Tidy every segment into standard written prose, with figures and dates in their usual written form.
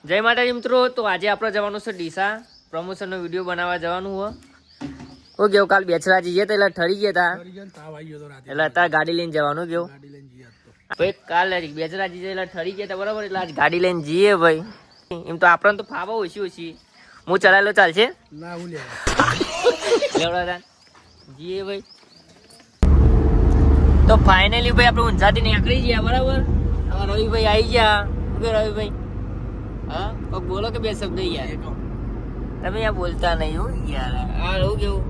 જય માતાજી મિત્રો. તો આજે આપણે જવાનું છે ડીસા પ્રમોશનનો વિડીયો બનાવવા જવાનું હો. ઓ કેવું કાલ બેચરાજી જઈએ તો એટલે ઠરી ગયા હતા એટલે અત્યારે ગાડી લઈને જવાનું કેવું ભાઈ. કાલ બેચરાજી એટલે ઠરી ગયા હતા બરાબર, એટલે આજ ગાડી લઈને જઈએ ભાઈ. એમ તો આપણને તો ફાવા ઓછી ઓછી હું ચલાવેલો ચાલશે જીએ ભાઈ. તો ફાઇનલી ભાઈ આપણે ઊંઝાથી નીકળી ગયા બરાબર. રવિભાઈ આવી ગયા. રવિભાઈ હા તો બોલો કે બે શબ્દ યાર. તમે યાર બોલતા નહીં હો યાર. હા એવું કેવું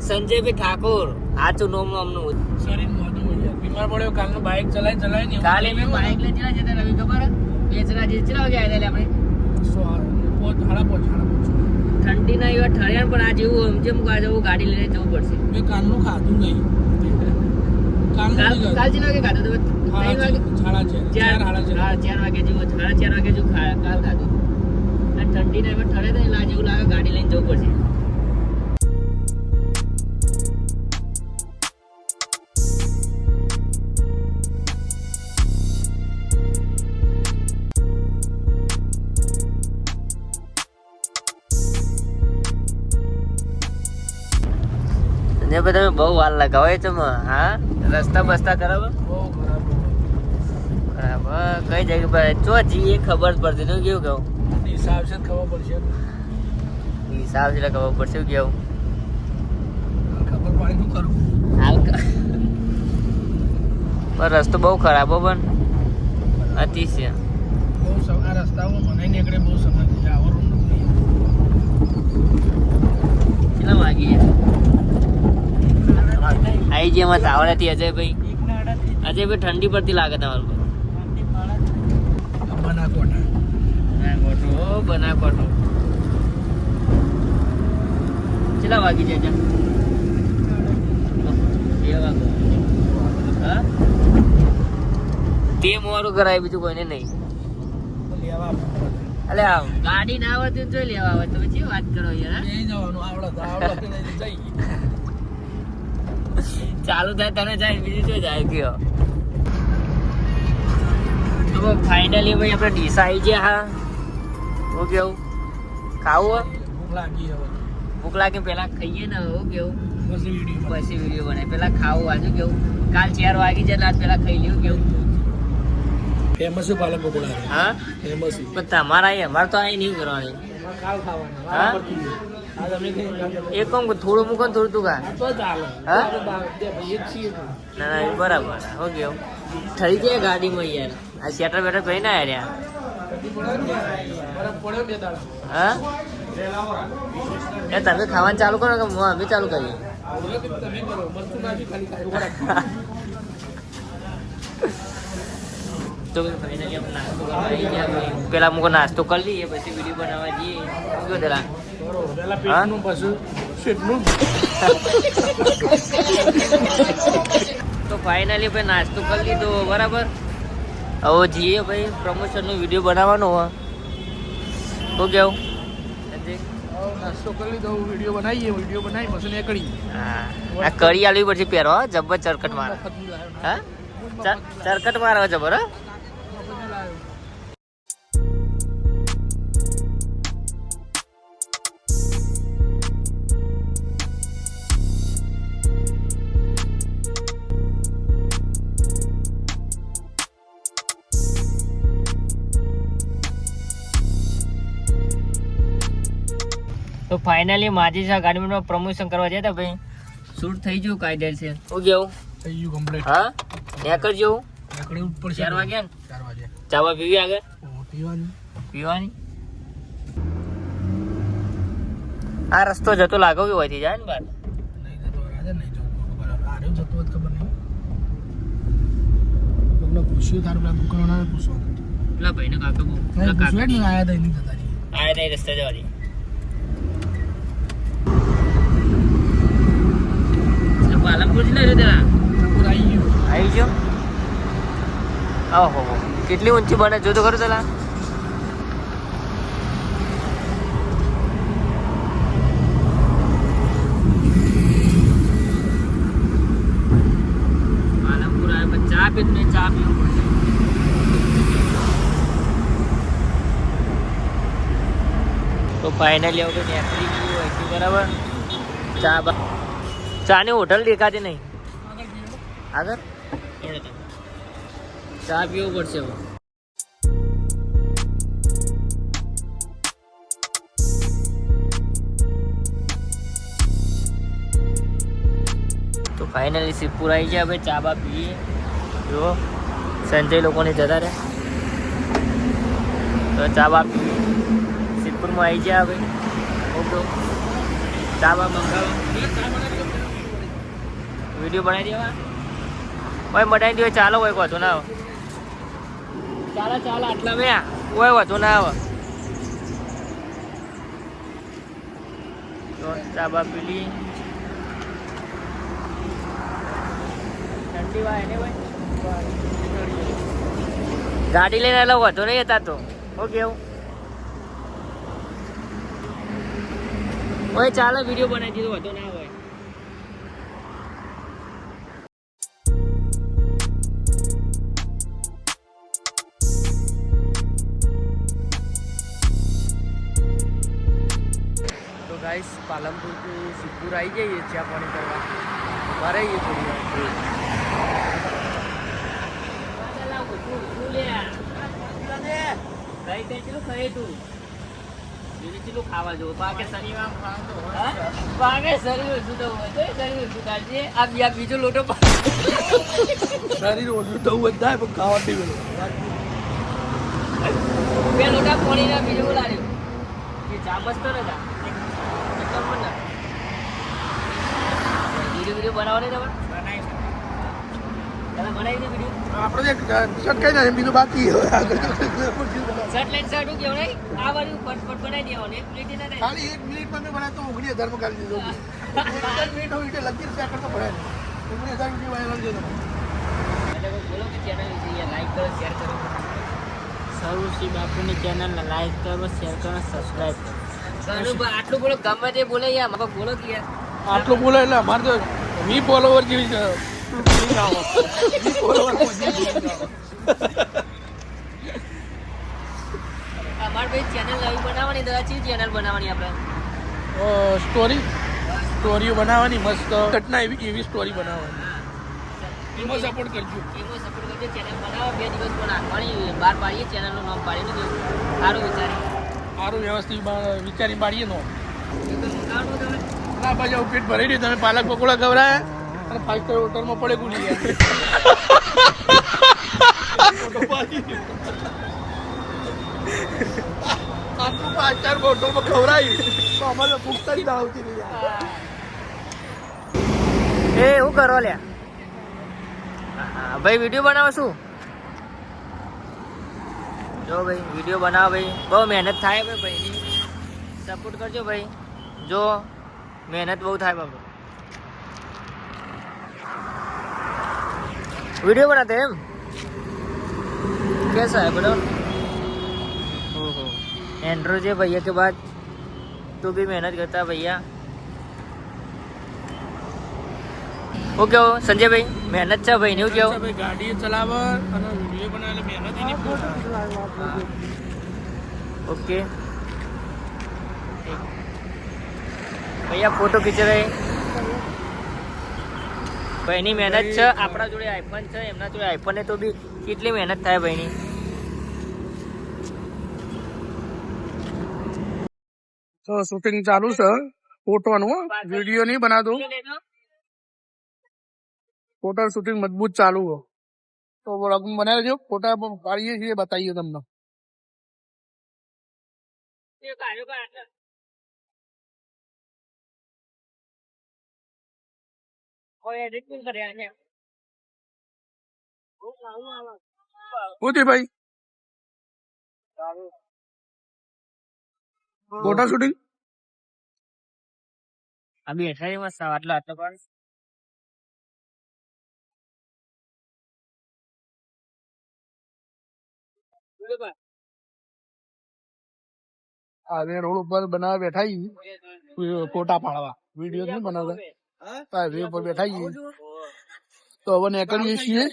સંજયભાઈ ઠાકોર આચું નોમ અમનું શરીર મોટું બીમાર પડ્યો. કાલનું બાઇક ચલાય ને કાલે મેં બાઇક લઈને ચલા જતા રવિ ખબર બેચરાજી ચલા ગયા એટલે આપણે ઠંડી ના એવા ઠર્યા પણ આ જેવું સમજે મુકા જવું ગાડી લઈને જવું પડશે. મેં કાલનું ખાધું નહીં. કાલ જેના વાગે ખાધું તો 4 વાગે જેવું 4:30 વાગે જેવું કાલ ખાધું. અને ઠંડી ના એવા ઠરે તો એટલે આ જેવું લાગે ગાડી લઈને જવું પડશે. તમે બહુ વાર લગાવો છે હા. રસ્તા બસ્તા ખરાબ ખરાબ કઈ જગ્યા પર ચો જી ખબર પડતી તું કેવું કેવું હિસાબ છે ખબર પડશે. હિસાબ છે ખબર પડશે કેવું ખબર પાડી શું કરું હાલ પણ રસ્તો બહુ ખરાબ હો પણ અતિશય બહુ આ રસ્તાઓ મને નીકળે બહુ સમય આવવાનું નથી. કેટલા વાગી આઈ જે મત આવડતી અજયભાઈ. અજયભાઈ ઠંડી પડતી લાગે તમારું બનાકોટો કેટલા વાગી જાય 2 વાગો હા. તે મોડું કરાય બીજું કોઈને નહીં. અલે ગાડી ના આવડતી તો લેવા આવે તો પછી વાત કરો યાર. ચાલુ થાય તને જાય બીજું શું જાય કયો. તો ફાઇનલી ભાઈ આપણે ડીસા આવી ગયા. હા હું કેવું ખાવું ભૂખ લાગે પેલા ખાઈએ ને હું કેવું પછી વિડીયો બનાય. પેલા ખાવું આજુ કેવું કાલ 4 વાગી જાય આજ પેલા ખાઈ લેવું કેવું ફેમસ પાલક પકોડા. હા ફેમસ પણ તમારા અહીં અમારે તો અહીં નહીં કરવાની. હા એક કામ થોડું મૂકો થોડું તું ખા. હા ના ના બરાબર હો કેવું ઠરી જાય ગાડીમાં યાર. આ શેટર બેટર કઈ ના યાર. હા એ તમે ખાવાનું ચાલુ કરો કે અમે ચાલુ કરીએ. તો ફાઇનલી આપણે નાસ્તો કરવા આવી ગયા. પેલા મુકો નાસ્તો કરી લઈએ પછી વિડીયો બનાવવા જઈએ. શું પેલા તો ફાઇનલી ભાઈ નાસ્તો કરી લીધો બરાબર. હવે જઈએ ભાઈ પ્રમોશનનો વિડીયો બનાવવાનો હોય તો કેવું નાસ્તો કરી લીધો વિડીયો બનાવી પછી નીકળી. હા આ કરી આલવી પછી પહેરો જબ્બર ચરકટ મારો. હા ચરકટ મારો જબર. તો ફાઇનલી માજી સા ગાડીમાં પ્રમોશન કરવા જતા ભાઈ. શૂટ થઈ ગયું કાયદેસર છે. હું કેવું થઈ ગયું કમ્પ્લીટ. હા ત્યાં કરજો. 4 વાગ્યા ને 4 વાગે ચાવા પીવી આગળ પીવાની. આ રસ્તો જતો લાગો કે હોયથી જાય ને બાર નહીં જતો રાજા નહીં જતો બરાબર. આરે જતો હોત ખબર નહીં. તમને પૂછ્યું તારું પેલા દુકાનવાળાને પૂછો. પેલા ભાઈને કાકા બહુ પૂછ્યું જ નહીં આયા તો નહીં જતા નહીં. આયા નહીં રસ્તે જવાની. પાલનપુર જિલ્લા રહ્યો આવી ગયો. ઓહો કેટલી ઊંચી બને જો તો ખરું પેલા. પાલનપુર આવ્યા ચા પીવું પડશે. તો ફાઇનલી હવે નીકળી ગયું હોય છે બરાબર. ચાની હોટલ દેખાતી નહીં આગળ. ચા પીવું પડશે હવે. તો ફાઇનલી સિદ્ધપુર આવી ગયા. ભાઈ ચા બા પીએ. જો સંજય લોકોને જતા રહ્યા તો ચા બા પીએ. સિદ્ધપુરમાં આવી ગયા ભાઈ. ઓકે ચા બા મંગાવો. વિડીયો બનાવી દેવા ભાઈ. બનાવી દો ચાલો. હોય વાંધો ના આવે. ચાલો ચાલો આટલા મેં હોય વાંધો ના આવે. તો ચા બા પીલી. ઠંડી વાય ને ભાઈ. ગાડી લઈને આવેલા વાંધો નહીં હતા તો. ઓકે એવું હોય ચાલો. વિડીયો બનાવી દીધો વાંધો ના હોય. तो गाइस पालमपुर से सिद्धपुर आई जाइए चा पानी करवा बारे ये थोड़ी ખાવા જો બાકે શરીર બીજો લોટો શરીર ઓછું થવું થાય પણ ખાવા નહીં બે લોટા પાણી ના બીજો બોલાવ્યો કે ચા મસ્ત નતા. વિડીયો બનાવવાની બનાવી દે વિડીયો. આપણે શક્ય નહીં બીજું બાકી શર્ટ લઈને શર્ટ કેવું નહીં આ વાળું ફટફટ બનાવી દેવાનું. એક મિનિટ ના ખાલી 1 મિનિટમાં મેં બનાવતો 19,000 માં કાઢી દીધો. 1 મિનિટ હોય એટલે લગી સેકન્ડ તો ભરાય 19,000 રૂપિયા વાયરલ છે. બોલો કે ચેનલ લાઈક કરો શેર કરો. સૌથી બાપુની ચેનલને લાઈક કરો શેર કરો સબસ્ક્રાઈબ કરો. આટલું બોલો ગમે તે બોલે યાર મારા બોલો કે યાર આટલું બોલે એટલે અમારે તો વી ફોલોવર જેવી છે. અમારે ભાઈ ચેનલ નવી બનાવવાની દવા છે. ચેનલ બનાવવાની આપણે સ્ટોરીઓ બનાવવાની મસ્ત ઘટના એવી સ્ટોરી બનાવવાની. એમાં સપોર્ટ કરજો. ચેનલ બનાવો. 2 દિવસ પણ નાખવાની બહાર પાડીએ. ચેનલનું નામ પાડીને દેવું સારું વિચારી સારું વ્યવસ્થિત વિચારી પાડીએ નો ના પાછા પેટ ભરી દે. તમે પાલક પકોડા ખવડાયા અને 5 સ્ટાર હોટલમાં પડે ગુડી ગયા. આટલું 5 સ્ટાર હોટલમાં ખવડાવી તો અમારે ભૂખતા જ ના આવતી નહીં. એ હું કરો લ્યા ભાઈ. વિડીયો બનાવો શું જો ભાઈ. વિડીયો બનાવો ભાઈ. બહુ મહેનત થાય ભાઈ. સપોર્ટ કરજો ભાઈ. જો મહેનત બહુ થાય બાબુ. वीडियो बनाते हैं हम. कैसा है बोलो. ओहो एंड्रोज है भैया के बाद तो भी मेहनत करता है भैया. ओके हो संजय भाई मेहनत છે ભાઈ નું કેવું ભાઈ. ગાડી ચલાવે અને વિડિયો બનાવે મહેનત એની ओके भैया फोटो खींच रहे ભાઈની મહેનત છે. આપણા જોડે આઈફોન છે એમના જોડે આઈફોન તો બી કેટલી મહેનત થાય ભાઈની. તો શૂટિંગ ચાલુ છે. ફોટોનું વિડીયો નહીં બનાવતો. ફોટો શૂટિંગ મજબૂત ચાલુ હો તો બનાવી દેજો. ફોટા પાડીએ છીએ બતાવીએ તમને. ભાઈ ફોટા શૂટિંગ અભી અઠારી માં આટલો આટલો પણ આજે રોડ ઉપર બનાવવા બેઠા ફોટા પાડવા. વિડીયો નહીં બનાવતા. હાઈવે ઉપર બેઠા તો હવે નીકળીએ છીએ.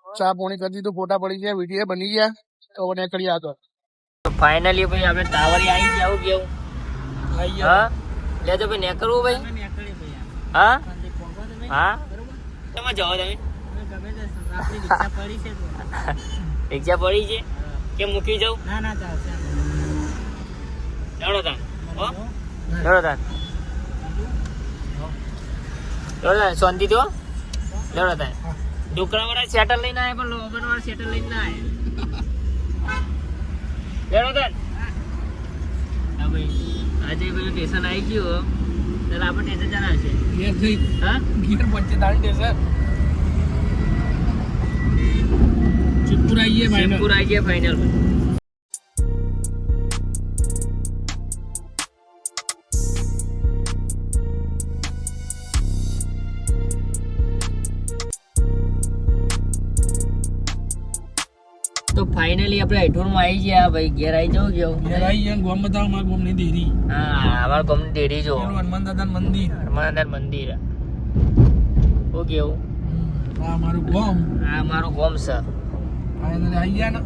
ચા પોણી કરી દીધું. ફોટા પડી ગયા. વિડીયો બની ગયા. તો હવે નીકળીએ આગળ. ફાઇનલી ભાઈ આપણે ટાવર આવી ગયા. આવું કેવું હા લેજો ભાઈ ને કરવું ભાઈ હા હા તમે જાઓ તમે રિક્ષા પડી છે કે મૂકી જાઉં લેવડો તાન લેવડો તાન શાંતિ તો લેવડો તાન ડુકરા વાળા સેટલ લઈને આવે પણ લોબન વાળા સેટલ લઈને ના આવે લેવડો તાન હા ભાઈ આજે પેલું સ્ટેશન આવી ગયું ત્યારે આપણે સ્ટેશન જણા છે ગિયર થઈ હા ગિયર પંચે દાંડે સર ચિત્તપુર આવીએ ભાઈ પૂરા આવી ગયા ફાઇનલ તો ફાઇનલી આપણે હેઠોરમાં આવી ગયા ભાઈ ઘેર આવી જવું ગયો ઘેર આવી ગયા ગોમ બતાવો મારા ગોમની દેરી હા અમારા ગામની ડેરી જો પેલું હનુમાન દાદાનું મંદિર હનુમાનદાર મંદિર ઓ કેવું આ મારું ગોમ આ મારું ગામ છે ફાઇનલી આવી ગયા ને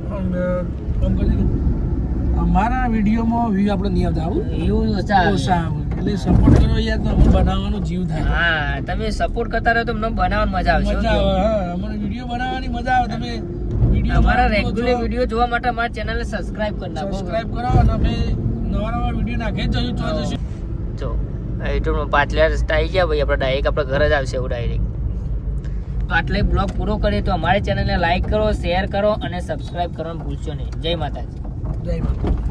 કામ કરી દીધું અમારા વિડીયોમાં વ્યૂ આપણે નહીં આવતા આવું એવું ઓછા ઓછા આવે એટલે સપોર્ટ કરો યાર તો અમને બનાવવાનો જીવ થાય હા તમે સપોર્ટ કરતા રહો તો અમને બનાવવાની મજા આવશે મજા આવે હા અમને વિડીયો બનાવવાની મજા આવે તમે વિડીયો અમારા રેગ્યુલર વિડીયો જોવા માટે અમારા ચેનલને સબસ્ક્રાઇબ કરી નાખો સબસ્ક્રાઇબ કરો અને અમે નવા નવા વિડીયો નાખે જશું તો જશું જો યુટ્યુબમાં પાછલા રસ્તા આવી ગયા ભાઈ આપણે ડાયરેક્ટ આપણે ઘર જ આવશે એવું ડાયરેક્ટ તો આટલે બ્લોગ પૂરો કરીએ તો અમારી ચેનલને લાઈક કરો શેર કરો અને સબસ્ક્રાઇબ કરવાનું ભૂલશો નહીં જય માતાજી જય માતા